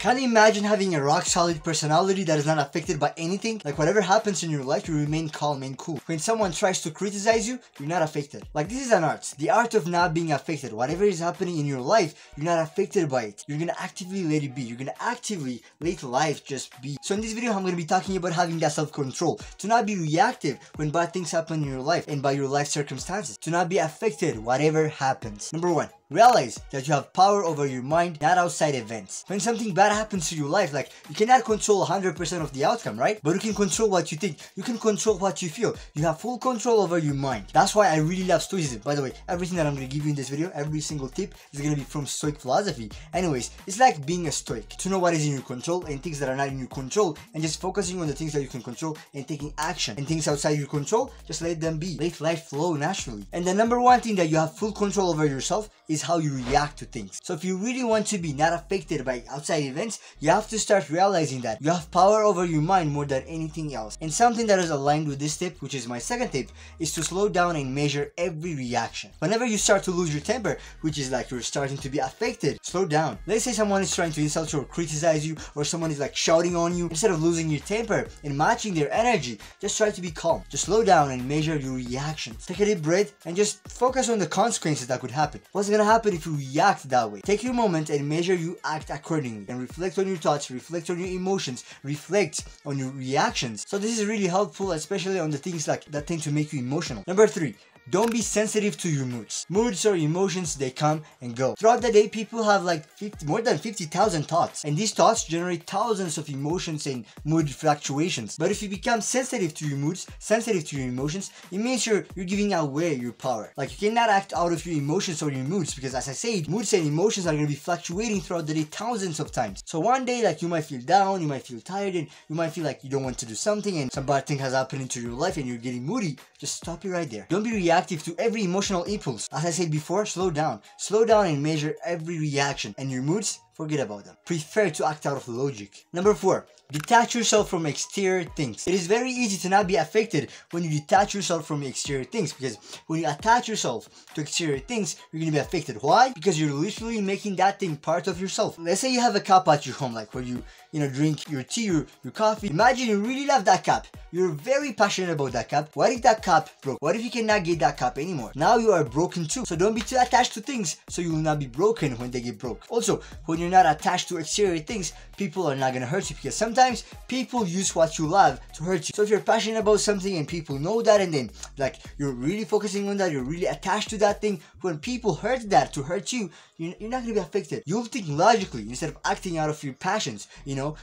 Can you imagine having a rock solid personality that is not affected by anything? Like whatever happens in your life, you remain calm and cool. When someone tries to criticize you, you're not affected. Like this is an art. The art of not being affected. Whatever is happening in your life, you're not affected by it. You're gonna actively let it be. You're gonna actively let life just be. So in this video, I'm gonna be talking about having that self-control. To not be reactive when bad things happen in your life and by your life circumstances. To not be affected whatever happens. Number one, realize that you have power over your mind, not outside events. When something bad happens to your life, like you cannot control 100% of the outcome, right? But you can control what you think. You can control what you feel. You have full control over your mind. That's why I really love Stoicism. By the way, everything that I'm going to give you in this video, every single tip is going to be from Stoic philosophy. Anyways, it's like being a Stoic. To know what is in your control and things that are not in your control, and just focusing on the things that you can control and taking action. And things outside your control, just let them be. Let life flow naturally. And the number one thing that you have full control over yourself is how you react to things. So if you really want to be not affected by outside events, you have to start realizing that you have power over your mind more than anything else. And something that is aligned with this tip, which is my second tip, is to slow down and measure every reaction. Whenever you start to lose your temper, which is like you're starting to be affected, slow down. Let's say someone is trying to insult you or criticize you, or someone is like shouting on you. Instead of losing your temper and matching their energy, just try to be calm. Just slow down and measure your reactions. Take a deep breath and just focus on the consequences that could happen. What's gonna happen if you react that way? Take your moment and measure you act accordingly, and reflect on your thoughts, reflect on your emotions, reflect on your reactions. So this is really helpful, especially on the things like that tend to make you emotional. Number three, don't be sensitive to your moods. Moods or emotions, they come and go. Throughout the day, people have like more than 50,000 thoughts. And these thoughts generate thousands of emotions and mood fluctuations. But if you become sensitive to your moods, sensitive to your emotions, it means you're giving away your power. Like you cannot act out of your emotions or your moods, because as I said, moods and emotions are going to be fluctuating throughout the day thousands of times. So one day, like you might feel down, you might feel tired, and you might feel like you don't want to do something, and some bad thing has happened into your life and you're getting moody. Just stop it right there. Don't be reactive to every emotional impulse. As I said before, slow down. Slow down and measure every reaction. And your moods, forget about them. Prefer to act out of logic. Number four, detach yourself from exterior things. It is very easy to not be affected when you detach yourself from exterior things, because when you attach yourself to exterior things, you're going to be affected. Why? Because you're literally making that thing part of yourself. Let's say you have a cup at your home, like where you drink your tea or your coffee. Imagine you really love that cup. You're very passionate about that cup. What if that cup broke? What if you cannot get that cup anymore? Now you are broken too. So don't be too attached to things, so you will not be broken when they get broke. Also, when you're not attached to exterior things, people are not going to hurt you, because sometimes people use what you love to hurt you. So if you're passionate about something and people know that, and then like you're really focusing on that, you're really attached to that thing, when people hurt that to hurt you, you're not going to be affected. You'll think logically instead of acting out of your passions.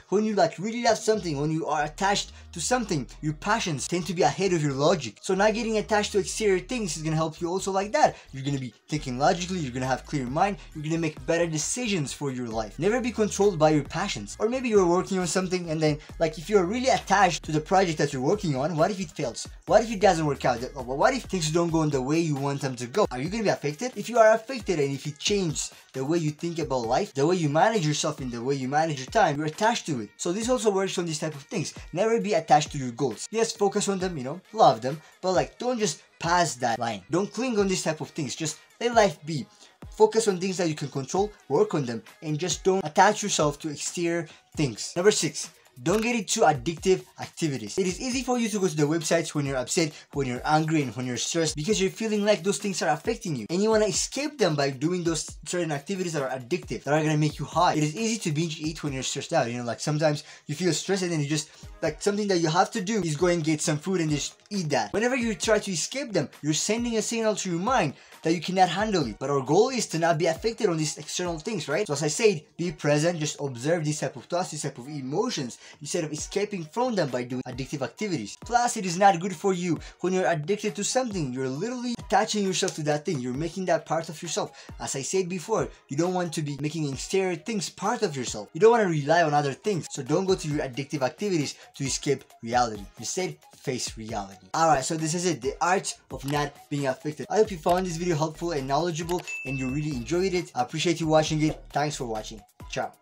When you like really love something, when you are attached to something, your passions tend to be ahead of your logic. So not getting attached to exterior things is going to help you also like that. You're going to be thinking logically, you're going to have clear mind, you're going to make better decisions for your life. Never be controlled by your passions. Or maybe you're working on something, and then like if you're really attached to the project that you're working on, what if it fails? What if it doesn't work out? What if things don't go in the way you want them to go? Are you going to be affected? If you are affected, and if it changes the way you think about life, the way you manage yourself, and the way you manage your time, you're attached to it. So this also works on these type of things. Never be attached to your goals. Yes, focus on them, love them, but like don't just pass that line. Don't cling on these type of things. Just let life be. Focus on things that you can control, work on them, and just don't attach yourself to exterior things. Number six, don't get into addictive activities. It is easy for you to go to the websites when you're upset, when you're angry, and when you're stressed, because you're feeling like those things are affecting you. And you want to escape them by doing those certain activities that are addictive, that are going to make you high. It is easy to binge eat when you're stressed out. Like sometimes you feel stressed, and then you just, like something that you have to do is go and get some food and just eat that. Whenever you try to escape them, you're sending a signal to your mind that you cannot handle it. But our goal is to not be affected on these external things, right? So as I said, be present, just observe these type of thoughts, these type of emotions, instead of escaping from them by doing addictive activities. Plus, it is not good for you. When you're addicted to something, you're literally attaching yourself to that thing. You're making that part of yourself. As I said before, you don't want to be making exterior things part of yourself. You don't want to rely on other things. So don't go to your addictive activities to escape reality. Instead, face reality. Alright, so this is it, the art of not being affected. I hope you found this video helpful and knowledgeable, and you really enjoyed it. I appreciate you watching it. Thanks for watching. Ciao.